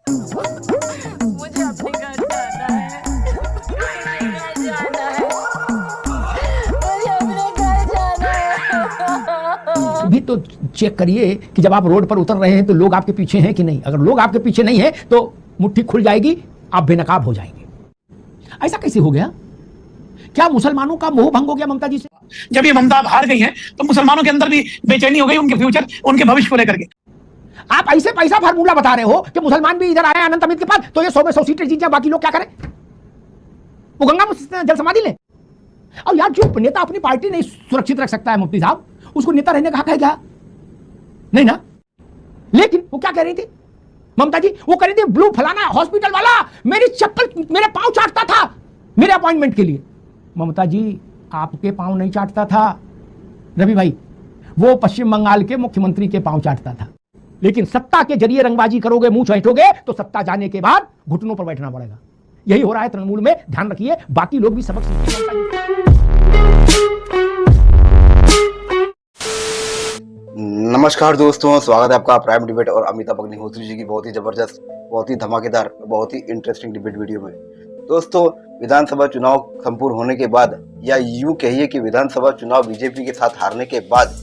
मुझे अपने घर जाना है। मुझे अपने घर जाना है। भी तो चेक करिए कि जब आप रोड पर उतर रहे हैं तो लोग आपके पीछे हैं कि नहीं। अगर लोग आपके पीछे नहीं है तो मुट्ठी खुल जाएगी, आप बेनकाब हो जाएंगे। ऐसा कैसे हो गया? क्या मुसलमानों का मोह भंग हो गया ममता जी से? जब ये ममता हार गई है तो मुसलमानों के अंदर भी बेचैनी हो गई उनके फ्यूचर, उनके भविष्य को लेकर के। आप ऐसे पैसा फार्मूला बता रहे हो कि मुसलमान भी इधर आए अनंत अमित के पास तो ये 100 में 100 सीटें जीत जाए, बाकी लोग क्या करें? वो गंगा में जल समाधि ले। और यार जो नेता अपनी पार्टी नहीं सुरक्षित रख सकता है मुफ्ती साहब, उसको नेता रहने का हक है क्या? नहीं ना। लेकिन वो क्या कह रही थी ममता जी? वो कह रही थी ब्लू फलाना हॉस्पिटल वाला मेरी चप्पल मेरे पांव चाटता था मेरे अपॉइंटमेंट के लिए। ममता जी आपके पांव नहीं चाटता था रवि भाई, वो पश्चिम बंगाल के मुख्यमंत्री के पांव चाटता था। लेकिन सत्ता के जरिए रंगबाजी करोगे, मुंह चैटोगे तो सत्ता जाने के बाद घुटनों पर बैठना पड़ेगा। यही हो रहा है तृणमूल में, ध्यान रखिए। बाकी लोग भी सबक सीखेंगे। नमस्कार दोस्तों, स्वागत है आपका प्राइम डिबेट और अमिताभ अग्निहोत्री जी की बहुत ही जबरदस्त, बहुत ही धमाकेदार, बहुत ही इंटरेस्टिंग डिबेट वीडियो में। दोस्तों, विधानसभा चुनाव संपूर्ण होने के बाद, या यूं कहिए कि विधानसभा चुनाव बीजेपी के साथ हारने के बाद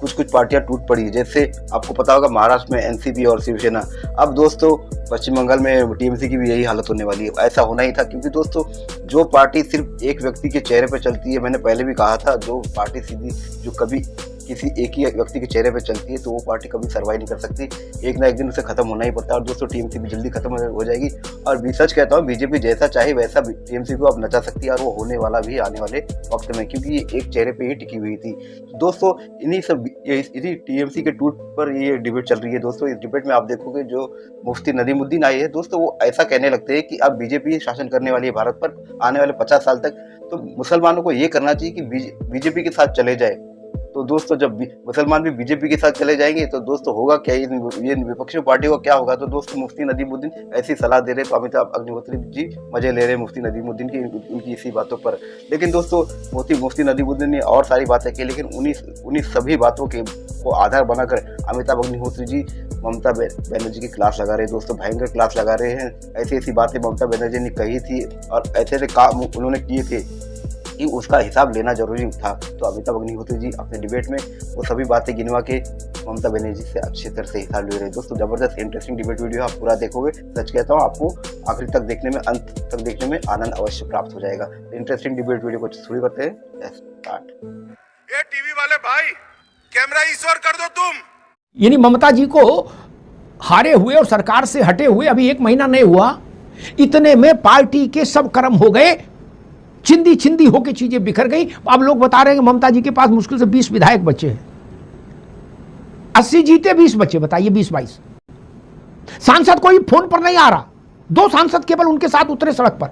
कुछ पार्टियां टूट पड़ी। जैसे आपको पता होगा महाराष्ट्र में एनसीपी और शिवसेना। अब दोस्तों पश्चिम बंगाल में टीएमसी की भी यही हालत होने वाली है। ऐसा होना ही था, क्योंकि दोस्तों जो पार्टी सिर्फ एक व्यक्ति के चेहरे पर चलती है, मैंने पहले भी कहा था, जो पार्टी सीधी जो कभी किसी एक ही व्यक्ति के चेहरे पे चलती है तो वो पार्टी कभी सर्वाइव नहीं कर सकती। एक ना एक दिन उसे खत्म होना ही पड़ता है। और दोस्तों टीएमसी भी जल्दी खत्म हो जाएगी। और भी सच कहता हूँ, बीजेपी जैसा चाहे वैसा टीएमसी को अब नचा सकती है, और वो होने वाला भी आने वाले वक्त में, क्योंकि ये एक चेहरे पे ही टिकी हुई थी। दोस्तों इन्हीं टीएमसी के टूट पर ये डिबेट चल रही है। दोस्तों इस डिबेट में आप देखोगे जो मुफ्ती नदीमुद्दीन आई है, दोस्तों वो ऐसा कहने लगते हैं कि अब बीजेपी शासन करने वाली है भारत पर आने वाले 50 साल तक। तो मुसलमानों को ये करना चाहिए कि बीजेपी के साथ चले जाए। तो दोस्तों जब मुसलमान भी बीजेपी के साथ चले जाएंगे तो दोस्तों होगा क्या, ये विपक्षी पार्टी को क्या होगा? तो दोस्तों मुफ्ती नदीमुद्दीन ऐसी सलाह दे रहे, तो अमिताभ अग्निहोत्री जी मजे ले रहे मुफ्ती नदीमुद्दीन की उनकी इसी बातों पर। लेकिन दोस्तों मुफ्ती नदीमुद्दीन ने और सारी बातें की, लेकिन उन्हीं सभी बातों के को आधार बनाकर अमिताभ अग्निहोत्री जी ममता बनर्जी की क्लास लगा रहे हैं। दोस्तों भयंकर क्लास लगा रहे हैं। ऐसी बातें ममता बनर्जी ने कही थी और ऐसे काम उन्होंने किए थे कि उसका हिसाब लेना जरूरी था। तो अमिताभ अग्निहोत्री जी अपने डिबेट में वो सभी बातें गिनवा के ममता बनर्जी से अच्छी तरह से हिसाब ले रहे हैं। दोस्तों जबरदस्त इंटरेस्टिंग डिबेट वीडियो आप पूरा देखोगे। सच कहता हूँ, आपको आखिरी तक देखने में, अंत तक देखने में आनंद अवश्य प्राप्त हो जाएगा। इंटरेस्टिंग डिबेट वीडियो को शुरू करते हैं। स्टार्ट। ये टीवी वाले भाई, कैमरा ईश्वर कर दो तुम। यानी ममता जी को हारे हुए और सरकार से हटे हुए अभी 1 महीना नहीं हुआ, इतने में पार्टी के सब कर्म हो गए, चिंदी चिंदी होके चीजें बिखर गई। अब लोग बता रहे हैं कि ममता जी के पास मुश्किल से 20 विधायक बचे हैं। 80 जीते 20 बचे, बताइए 20-22। सांसद कोई फोन पर नहीं आ रहा, 2 सांसद केवल उनके साथ उतरे सड़क पर,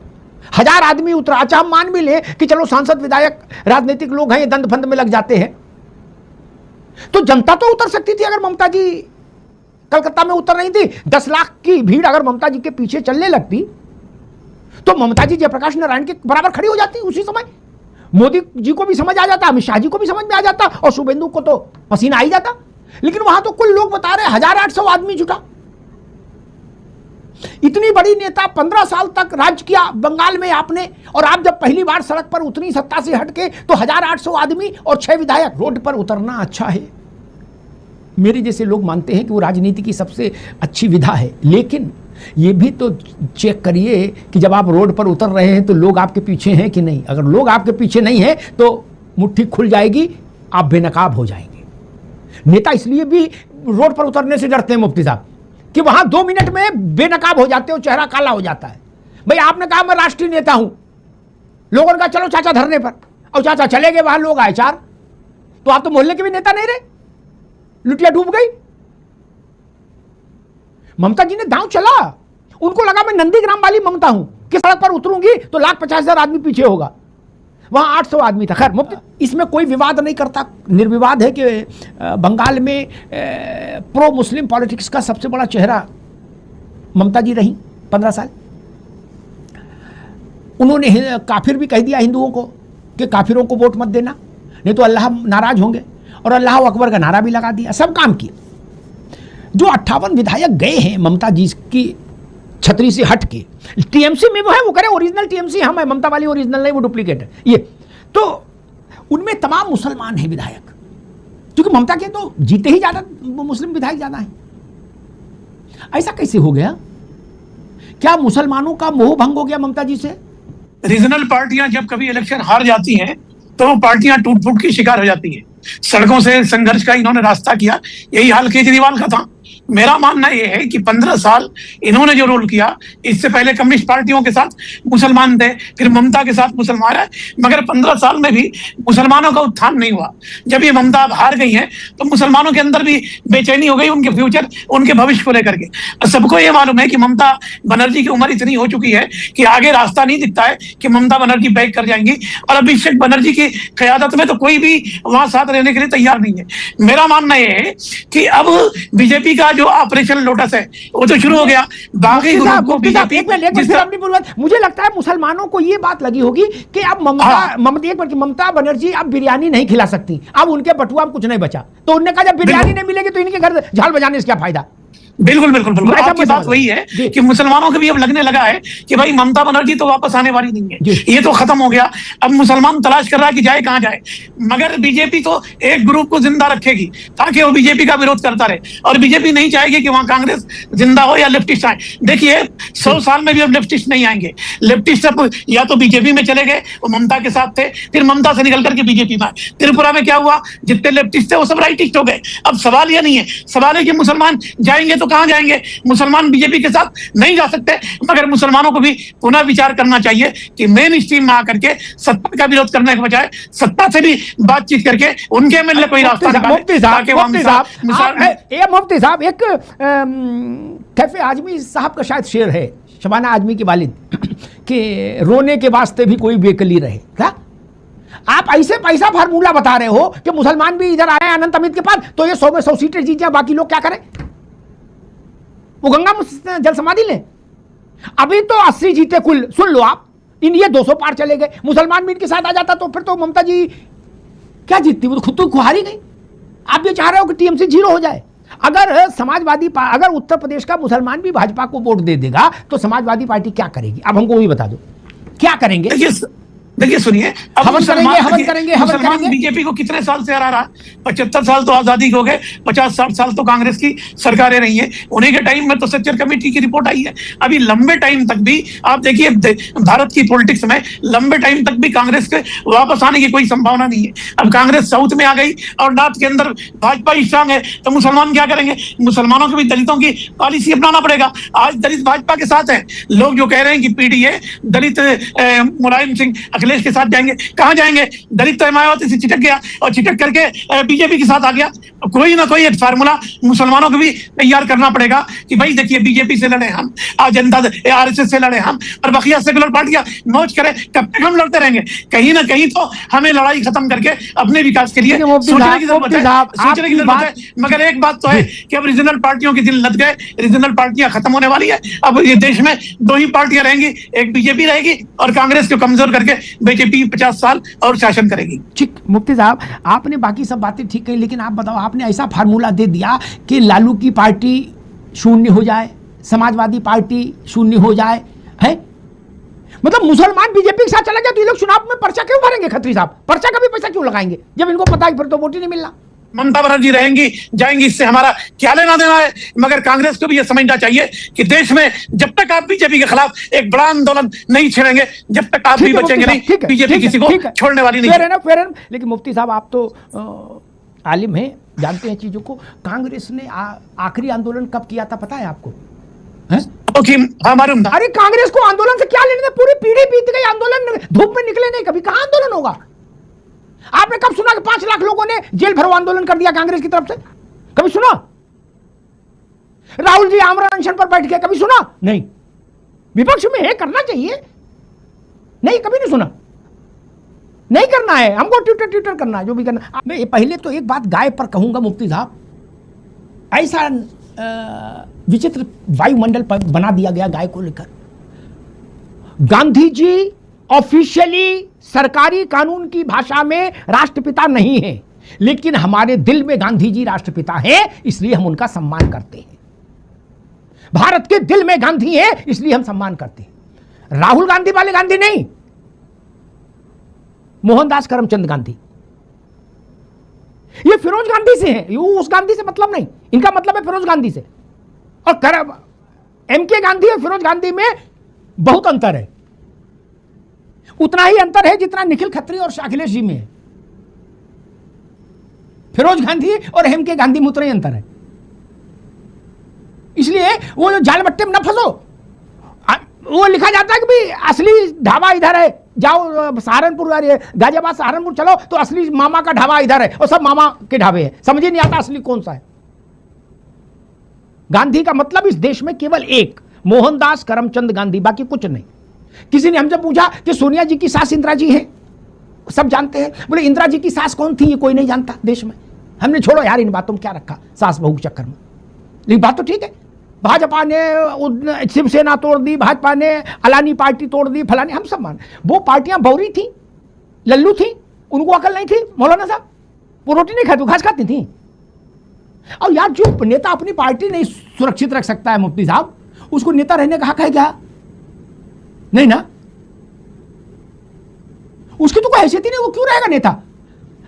1000 आदमी उतरा। अच्छा हम मान भी ले कि चलो सांसद विधायक राजनीतिक लोग हैं, ये दंड फंद में लग जाते हैं, तो जनता तो उतर सकती थी अगर ममता जी कलकत्ता में उतर रही थी। 10 लाख की भीड़ अगर ममता जी के पीछे चलने लगती तो ममता जी जयप्रकाश नारायण के बराबर खड़ी हो जाती उसी समय। मोदी जी को भी समझ आ जाता, अमित शाह जी को भी समझ में आ जाता, और शुभेंदु को तो पसीना आ ही जाता। लेकिन वहां तो कुल लोग बता रहे 1800 आदमी जुटा। इतनी बड़ी नेता, 15 साल तक राज किया बंगाल में आपने, और आप जब पहली बार सड़क पर उतरी सत्ता से हटके तो 1800 आदमी और 6 विधायक। रोड पर उतरना अच्छा है, मेरे जैसे लोग मानते हैं कि वो राजनीति की सबसे अच्छी विधा है। लेकिन ये भी तो चेक करिए कि जब आप रोड पर उतर रहे हैं तो लोग आपके पीछे हैं कि नहीं। अगर लोग आपके पीछे नहीं है तो मुट्ठी खुल जाएगी, आप बेनकाब हो जाएंगे। नेता इसलिए भी रोड पर उतरने से डरते हैं मुफ्ती साहब कि वहां 2 मिनट में बेनकाब हो जाते हो, चेहरा काला हो जाता है। भाई आपने कहा मैं राष्ट्रीय नेता हूं, लोगों ने कहा चलो चाचा धरने पर, और चाचा चले गए, वहां लोग आए 4, तो आप तो मोहल्ले के भी नेता नहीं रहे, लुटिया डूब गई। ममता जी ने दांव चला, उनको लगा मैं नंदीग्राम वाली ममता हूं कि सड़क पर उतरूंगी तो 1,50,000 आदमी पीछे होगा, वहां 800 आदमी था। खैर मुफ्ती इसमें कोई विवाद नहीं करता, निर्विवाद है कि बंगाल में प्रो मुस्लिम पॉलिटिक्स का सबसे बड़ा चेहरा ममता जी रही 15 साल। उन्होंने काफिर भी कह दिया हिंदुओं को कि काफिरों को वोट मत देना, नहीं तो अल्लाह नाराज होंगे, और अल्लाह अकबर का नारा भी लगा दिया, सब काम किया। जो 58 विधायक गए हैं ममता जी की छतरी से हट के टीएमसी में वो है, वो करे ओरिजिनल टीएमसी हम है, ममता वाली ओरिजिनल नहीं, वो डुप्लीकेट है। ये तो उनमें तमाम मुसलमान हैं विधायक, क्योंकि ममता के तो जीते ही ज्यादा मुस्लिम विधायक ज्यादा हैं। ऐसा कैसे हो गया? क्या मुसलमानों का मोह भंग हो गया ममता जी से? रीजनल पार्टियां जब कभी इलेक्शन हार जाती हैं तो वो पार्टियां टूट फूट की शिकार हो जाती हैं। सड़कों से संघर्ष का इन्होंने रास्ता किया, यही हाल केजरीवाल का था। मेरा मानना यह है कि 15 साल इन्होंने जो रोल किया, इससे पहले कम्युनिस्ट पार्टियों के साथ मुसलमान थे, फिर ममता के साथ मुसलमान है, मगर 15 साल में भी मुसलमानों का उत्थान नहीं हुआ। जब ये ममता हार गई हैं तो मुसलमानों के अंदर भी बेचैनी हो गई, उनके फ्यूचर, उनके भविष्य को लेकर के। सबको ये मालूम है कि ममता बनर्जी की उम्र इतनी हो चुकी है कि आगे रास्ता नहीं दिखता है कि ममता बनर्जी बैक कर जाएंगी, और अभिषेक बनर्जी की क़यादत में तो कोई भी वहां साथ रहने के लिए तैयार नहीं है। मेरा मानना यह है कि अब बीजेपी का जो ऑपरेशन लोटस है वो तो शुरू हो गया। बाकी ग्रुप को बीजेपी, मुझे लगता है मुसलमानों को ये बात लगी होगी कि अब ममता बनर्जी अब बिरयानी नहीं खिला सकती, अब उनके बटुआ में कुछ नहीं बचा, तो उन्होंने कहा जब बिरयानी नहीं मिलेगी तो इनके घर झाल बजाने से क्या फायदा। बिल्कुल बिल्कुल बिल्कुल आपकी बात वही है कि मुसलमानों को भी अब लगने लगा है कि भाई ममता बनर्जी तो वापस आने वाली नहीं है, ये तो खत्म हो गया। अब मुसलमान तलाश कर रहा है कि जाए कहां जाए, मगर बीजेपी तो एक ग्रुप को जिंदा रखेगी ताकि वो बीजेपी का विरोध करता रहे, और बीजेपी नहीं चाहेगी कि वहां कांग्रेस जिंदा हो या लेफ्टिस्ट आए। देखिए 100 साल में भी अब लेफ्टिस्ट नहीं आएंगे। लेफ्टिस्ट अब या तो बीजेपी में चले गए, वो ममता के साथ थे, फिर ममता से निकल करके बीजेपी में आए। त्रिपुरा में क्या हुआ, जितने लेफ्टिस्ट थे वो सब राइटिस्ट हो गए। अब सवाल यह नहीं है, सवाल है कि मुसलमान जाएंगे तो कहां जाएंगे। मुसलमान बीजेपी के साथ नहीं जा सकते, मगर मुसलमानों को भी पुनः विचार करना चाहिए कि मेन स्ट्रीम में आकर के सत्ता का विरोध करने के बजाय सत्ता से भी बातचीत करके उनके एमएलए कोई रास्ता निकाले। मुफ्ती साहब, एक कैफे आजमी साहब का शायद शेर है, शबाना आजमी के वालिद, कि रोने के वास्ते भी कोई बेकली रहे। क्या आप ऐसे पैसा फार्मूला बता रहे हो कि मुसलमान भी इधर आए अनंत अमित के पास तो ये 100 में 100 सीटें जीत जाए, बाकी लोग क्या करें? वो गंगा जल समाधि ले। अभी तो 80 जीते कुल, सुन लो आप, इंडिया 200 पार चले गए। मुसलमान भी इनके साथ आ जाता तो फिर तो ममता जी क्या जीतती, वो तो खुद तो खुहारी गई। आप ये चाह रहे हो कि टीएमसी 0 हो जाए। अगर समाजवादी अगर उत्तर प्रदेश का मुसलमान भी भाजपा को वोट दे देगा तो समाजवादी पार्टी क्या करेगी? अब हमको भी बता दो क्या करेंगे। देखिए सुनिए, अब हवन करेंगे। बीजेपी को कितने साल से हरा रहा? 75 साल तो आजादी हो गए, 50-60 साल तो कांग्रेस की सरकारें रही हैं। उन्हीं के टाइम में तो सच्चर कमेटी की रिपोर्ट आई है। अभी लंबे टाइम तक भी आप देखिए भारत की पॉलिटिक्स में लंबे टाइम तक भी कांग्रेस के वापस आने की कोई संभावना नहीं है। अब कांग्रेस साउथ में आ गई और नॉर्थ के अंदर भाजपा स्ट्रांग है, तो मुसलमान क्या करेंगे? मुसलमानों को भी दलितों की पॉलिसी अपनाना पड़ेगा। आज दलित भाजपा के साथ है। लोग जो कह रहे हैं कि पीडीए दलित मुलायम सिंह अखिलेश के साथ जाएंगे, कहां जाएंगे? दलित तो मायावती से चिटक गया और चिटक करके बीजेपी के साथ आ गया। कोई ना कोई एक फार्मूला मुसलमानों को भी तैयार करना पड़ेगा कि भाई देखिए बीजेपी से लड़े हम, जनता आरएसएस से लड़े हम, और बकिया सेकुलर पार्टियां मौज करें। कब तक हम लड़ते रहेंगे? कहीं ना कहीं तो हमें लड़ाई खत्म करके अपने विकास के लिए सोचने की जरूरत है। मगर एक बात तो है कि अब रीजनल पार्टियों के दिन लग गए, रीजनल पार्टियां खत्म होने वाली है। अब ये देश में 2 ही पार्टियां रहेंगी, एक बीजेपी रहेगी और कांग्रेस को कमजोर करके बीजेपी 50 साल और शासन करेगी। ठीक, मुफ्ती साहब आपने बाकी सब बातें ठीक कही, लेकिन आप बताओ, आपने ऐसा फार्मूला दे दिया कि लालू की पार्टी 0 हो जाए, समाजवादी पार्टी 0 हो जाए, है मतलब मुसलमान बीजेपी के साथ चला गया तो ये लोग चुनाव में पर्चा क्यों भरेंगे? खत्री साहब पर्चा का भी पैसा क्यों लगाएंगे जब इनको पता है फिर तो वोट ही नहीं मिलना। ममता बनर्जी रहेंगी जाएंगी, इससे हमारा क्या लेना देना है? मगर कांग्रेस को भी यह समझना चाहिए कि देश में जब तक आप बीजेपी के खिलाफ एक बड़ा आंदोलन नहीं छेड़ेंगे, जब तक आप भी बचेंगे नहीं, बीजेपी किसी को छोड़ने वाली नहीं है। लेकिन मुफ्ती साहब आप तो आलिम हैं, जानते हैं चीजों को। कांग्रेस ने आखिरी आंदोलन कब किया था पता है आपको? अरे कांग्रेस को आंदोलन से क्या लेने? पूरी पीढ़ी बीत गई, आंदोलन धूप में निकले नहीं, कभी कहां आंदोलन होगा? आपने कब सुना कि 5 लाख लोगों ने जेल भरो आंदोलन कर दिया कांग्रेस की तरफ से? कभी सुना? राहुल जी आमरण अनशन पर बैठ गए, कभी सुना? नहीं। विपक्ष में है, करना चाहिए, नहीं कभी नहीं सुना। नहीं करना है हमको, ट्विटर करना है, जो भी करना। मैं पहले तो एक बात गाय पर कहूंगा मुफ्ती साहब, ऐसा विचित्र वायुमंडल पर बना दिया गया गाय को लेकर। गांधी जी ऑफिशियली सरकारी कानून की भाषा में राष्ट्रपिता नहीं है, लेकिन हमारे दिल में गांधी जी राष्ट्रपिता है, इसलिए हम उनका सम्मान करते हैं। भारत के दिल में गांधी है, इसलिए हम सम्मान करते हैं। राहुल गांधी वाले गांधी नहीं, मोहनदास करमचंद गांधी। ये फिरोज गांधी से है, ये उस गांधी से मतलब नहीं, इनका मतलब है फिरोज गांधी से। और एमके गांधी और फिरोज गांधी में बहुत अंतर है, उतना ही अंतर है जितना निखिल खत्री और अखिलेश जी में है। फिरोज गांधी और एमके गांधी में उतना ही अंतर है। इसलिए वो जो जाल बट्टे में न फंसो। वो लिखा जाता है कि भाई असली ढाबा इधर है, जाओ सहारनपुर गाजियाबाद सहारनपुर चलो तो असली मामा का ढाबा इधर है, और सब मामा के ढाबे हैं, समझ ही नहीं आता असली कौन सा है। गांधी का मतलब इस देश में केवल एक, मोहनदास करमचंद गांधी, बाकी कुछ नहीं। किसी ने हमसे पूछा कि सोनिया जी की सास इंदिरा जी है, सब जानते हैं। बोले इंदिरा जी की सास कौन थी, ये कोई नहीं जानता देश में। हमने छोड़ो यार इन बातों में क्या रखा सास बहू के चक्कर में। लेकिन बात तो ठीक है, भाजपा ने शिवसेना तोड़ दी, भाजपा ने अलानी पार्टी तोड़ दी, फलानी, हम सब मान। वो पार्टियां बौरी थी, लल्लू थी, उनको अकल नहीं थी। मौलाना साहब वो रोटी नहीं खाती, घास खाती थी। और यार जो नेता अपनी पार्टी नहीं सुरक्षित रख सकता है मुफ्ती साहब, उसको नेता रहने का हक है क्या? नहीं ना, उसकी तो कोई हैसियत ही नहीं, वो क्यों रहेगा नेता?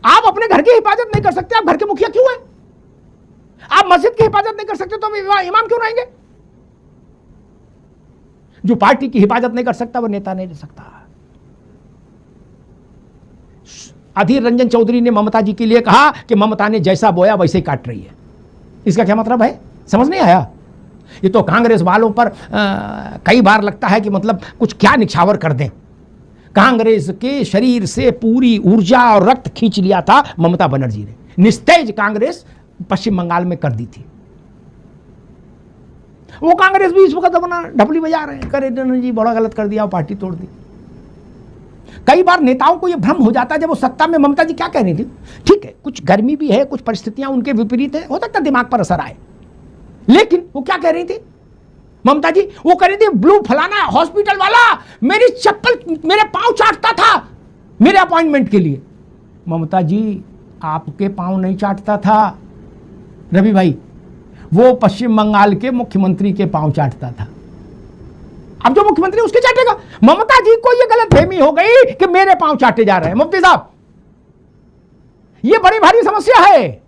आप अपने घर की हिफाजत नहीं कर सकते, आप घर के मुखिया क्यों हैं? आप मस्जिद की हिफाजत नहीं कर सकते तो इमाम क्यों रहेंगे? जो पार्टी की हिफाजत नहीं कर सकता वो नेता नहीं रह सकता। अधीर रंजन चौधरी ने ममता जी के लिए कहा कि ममता ने जैसा बोया वैसे ही काट रही है। इसका क्या मतलब है, समझ नहीं आया? ये तो कांग्रेस वालों पर कई बार लगता है कि मतलब कुछ क्या निछावर कर दें। कांग्रेस के शरीर से पूरी ऊर्जा और रक्त खींच लिया था ममता बनर्जी ने, निस्तेज कांग्रेस पश्चिम बंगाल में कर दी थी। वो कांग्रेस भी इस वक्त अपना ढपली बजा रहे हैं, करे जी बड़ा गलत कर दिया, पार्टी तोड़ दी। कई बार नेताओं को यह भ्रम हो जाता है जब वो सत्ता में, ममता जी क्या कह रही थी, ठीक है कुछ गर्मी भी है, कुछ परिस्थितियां उनके विपरीत है, हो सकता है दिमाग पर असर आए, लेकिन वो क्या कह रही थी ममता जी? वो कह रही थी ब्लू फलाना हॉस्पिटल वाला मेरी चप्पल मेरे पांव चाटता था मेरे अपॉइंटमेंट के लिए। ममता जी आपके पांव नहीं चाटता था रवि भाई, वो पश्चिम बंगाल के मुख्यमंत्री के पांव चाटता था। अब जो मुख्यमंत्री उसके चाटेगा। ममता जी को यह गलतफहमी हो गई कि मेरे पांव चाटे जा रहे हैं। मुफ्ती साहब यह बड़ी भारी समस्या है।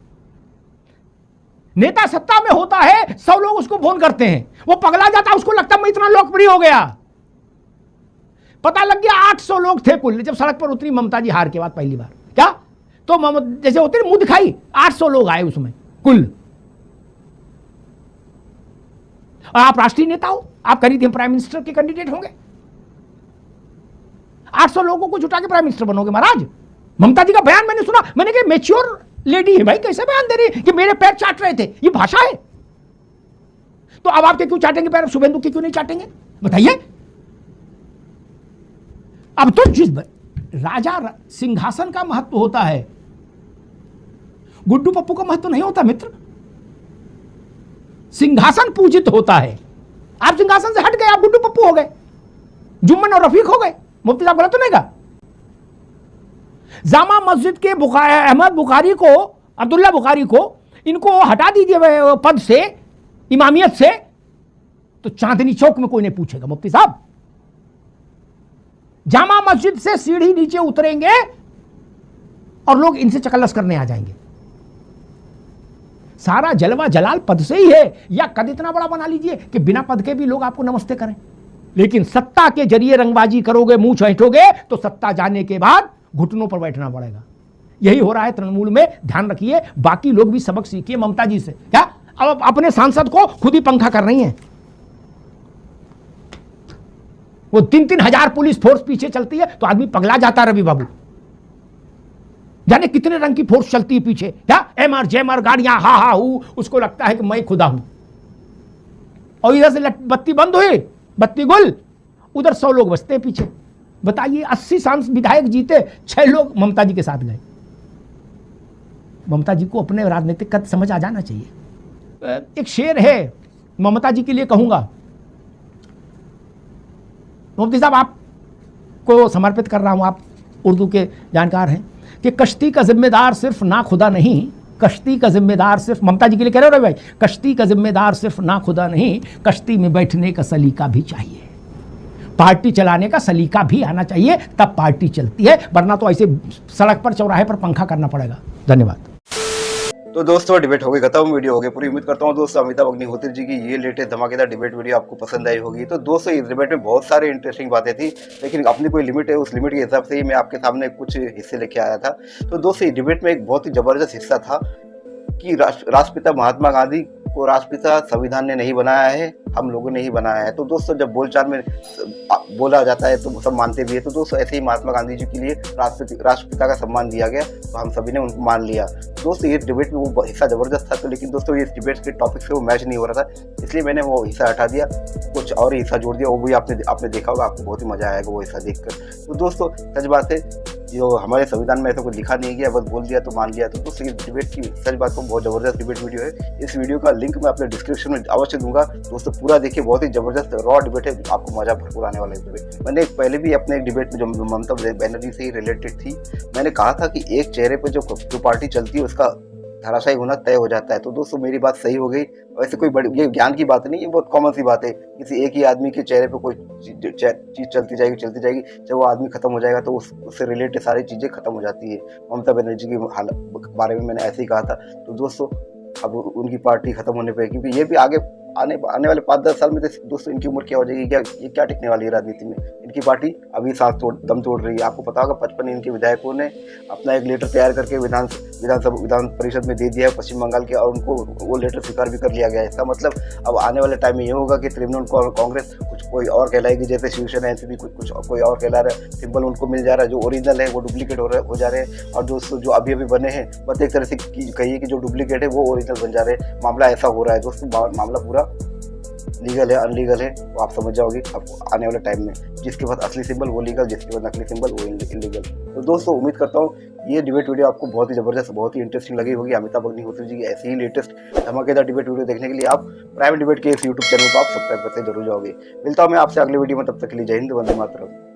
नेता सत्ता में होता है, 100 लोग उसको फोन करते हैं, वो पगला जाता है, उसको लगता है मैं इतना लोकप्रिय हो गया। पता लग गया 800 लोग थे कुल जब सड़क पर उतरी ममता जी हार के बाद पहली बार। क्या तो जैसे होते मुंह दिखाई, 800 लोग आए उसमें कुल। आप राष्ट्रीय नेता हो, आप करीब प्राइम मिनिस्टर के कैंडिडेट होंगे, 800 लोगों को जुटा के प्राइम मिनिस्टर बनोगे महाराज। ममता जी का बयान मैंने सुना, मैंने कहा मैच्योर लेडी है भाई, कैसे बयान दे रही है कि मेरे पैर चाट रहे थे, ये भाषा है? तो अब आपके क्यों चाटेंगे पैर, शुभेंदु के क्यों नहीं चाटेंगे बताइए? अब तो जिस राजा सिंहासन का महत्व होता है, गुड्डू पप्पू का महत्व नहीं होता मित्र। सिंहासन पूजित होता है। आप सिंहासन से हट गए, आप गुड्डू पप्पू हो गए, जुम्मन और रफीक हो गए। मुफ्ती साहब गलत तो नहीं कहा? जामा मस्जिद के अहमद बुखारी को, अब्दुल्ला बुखारी को, इनको हटा दीजिए पद से, इमामियत से, तो चांदनी चौक में कोई नहीं पूछेगा। मुफ्ती साहब जामा मस्जिद से सीढ़ी नीचे उतरेंगे और लोग इनसे चकल्लस करने आ जाएंगे। सारा जलवा जलाल पद से ही है, या कद इतना बड़ा बना लीजिए कि बिना पद के भी लोग आपको नमस्ते करें। लेकिन सत्ता के जरिए रंगबाजी करोगे, मुंह छेंटोगे, तो सत्ता जाने के बाद घुटनों पर बैठना पड़ेगा। यही हो रहा है तृणमूल में, ध्यान रखिए। बाकी लोग भी सबक सीखिए ममता जी से। क्या अब अपने सांसद को खुद ही पंखा कर रही हैं? वो 3-3 हजार पुलिस फोर्स पीछे चलती है तो आदमी पगला जाता है रवि बाबू। जाने कितने रंग की फोर्स चलती है पीछे, क्या एमआर जेमआर गाड़ियां, हा हा हूं, उसको लगता है कि मैं खुदा हूं। और इधर से बत्ती बंद हुई, बत्ती गुल, उधर 100 लोग बचते हैं पीछे। बताइए 80 सांसद विधायक जीते, 6 लोग ममता जी के साथ गए। ममता जी को अपने राजनीतिक कद समझ आ जाना चाहिए। एक शेर है ममता जी के लिए कहूंगा, मुफ्ती साहब आपको समर्पित कर रहा हूं, आप उर्दू के जानकार हैं, कि कश्ती का जिम्मेदार सिर्फ ना खुदा नहीं कश्ती का जिम्मेदार सिर्फ, ममता जी के लिए कह रहे हो भाई, कश्ती का जिम्मेदार सिर्फ ना खुदा नहीं, कश्ती में बैठने का सलीका भी चाहिए, पार्टी चलाने का सलीका भी आना चाहिए, तब पार्टी चलती है, वरना तो ऐसे सड़क पर चौराहे पर पंखा करना पड़ेगा। धन्यवाद। तो दोस्तों डिबेट हो गई खत्म, वीडियो हो गई पूरी। उम्मीद करता हूँ दोस्तों अमिताभ अग्निहोत्री जी की ये लेटेस्ट धमाकेदार डिबेट वीडियो आपको पसंद आई होगी। तो दोस्तों इस डिबेट में बहुत सारे इंटरेस्टिंग बातें थी, लेकिन अपनी कोई लिमिट है, उस लिमिट के हिसाब से ही मैं आपके सामने कुछ हिस्से लेके आया था। तो दोस्तों इस डिबेट में एक बहुत ही जबरदस्त हिस्सा था कि राष्ट्रपिता महात्मा गांधी को राष्ट्रपिता संविधान ने नहीं बनाया है, हम लोगों ने ही बनाया है। तो दोस्तों जब बोलचाल में बोला जाता है तो सब मानते भी है। तो दोस्तों ऐसे ही महात्मा गांधी जी के लिए राष्ट्रपिता का सम्मान दिया गया, तो हम सभी ने उनको मान लिया। दोस्तों ये डिबेट में वो हिस्सा जबरदस्त था, तो लेकिन दोस्तों ये डिबेट के टॉपिक से वो मैच नहीं हो रहा था, इसलिए मैंने वो हिस्सा हटा दिया, कुछ और हिस्सा जोड़ दिया। वो भी आपने देखा होगा, आपको बहुत ही मजा आएगा वो हिस्सा देखकर। तो दोस्तों सच बात है, जो हमारे संविधान में ऐसा कुछ लिखा नहीं गया, बस बोल दिया तो मान लिया। तो दोस्तों ये डिबेट की सच बात को बहुत जबरदस्त डिबेट वीडियो है। इस वीडियो का लिंक मैं अपने डिस्क्रिप्शन में अवश्य दूंगा। दोस्तों पूरा देखिए, बहुत ही जबरदस्त रॉ डिबेट है, आपको मजा भरपूर आने वाला है डिबेट। मैंने पहले भी अपने एक डिबेट में जो ममता बनर्जी से ही रिलेटेड थी, मैंने कहा था कि एक चेहरे पर जो पार्टी चलती है उसका धराशायी होना तय हो जाता है। तो दोस्तों मेरी बात सही हो गई। वैसे कोई बड़ी ये ज्ञान की बात नहीं है, बहुत कॉमन सी बात है। किसी एक ही आदमी के चेहरे पे कोई चीज चलती जाएगी, जब वो आदमी खत्म हो जाएगा तो उससे रिलेटेड सारी चीजें खत्म हो जाती है। ममता बनर्जी के बारे में मैंने ऐसे ही कहा था। तो दोस्तों अब उनकी पार्टी खत्म होने पर, क्योंकि ये भी आगे आने वाले 5-10 साल में दोस्तों इनकी उम्र क्या हो जाएगी, ये क्या टिकने वाली है राजनीति में। इनकी पार्टी अभी दम तोड़ रही है। आपको पता होगा 55 इनके विधायकों ने अपना एक लेटर तैयार करके विधान परिषद में दे दिया है पश्चिम बंगाल के, और उनको वो लेटर स्वीकार भी कर लिया गया है। इसका मतलब अब आने वाले टाइम में ये होगा कि तृणमूल कांग्रेस कुछ कोई और कहलाएगी, जैसे शिवसेना एनसीपी कुछ कोई और कहला रहा है। सिंबल उनको मिल जा रहा है, जो ओरिजिनल है वो डुप्लीकेट हो जा रहे हैं, और दोस्तों जो अभी बने हैं बस एक तरह से कहिए कि जो डुप्लीकेट है वो ओरिजिनल बन जा रहे हैं। मामला ऐसा हो रहा है दोस्तों, मामला पूरा लीगल है अनलीगल है वो आप समझ जाओगे आपको आने वाले टाइम में। जिसके पास असली सिंबल वो लीगल, जिसके पास नकली सिंबल वो इलीगल। तो दोस्तों उम्मीद करता हूँ ये डिबेट वीडियो आपको बहुत ही जबरदस्त, बहुत ही इंटरेस्टिंग लगी होगी। अमिताभ अग्निहोत्री जी की ऐसी ही लेटेस्ट धमाकेदार डिबेट वीडियो देखने के लिए आप प्राइम डिबेट के इस यूट्यूब चैनल को आप सब्सक्राइब करते जरूर जाओगे। मिलता हूँ मैं आपसे अगले वीडियो में, तब तक के लिए जय हिंद, वंदे मातरम।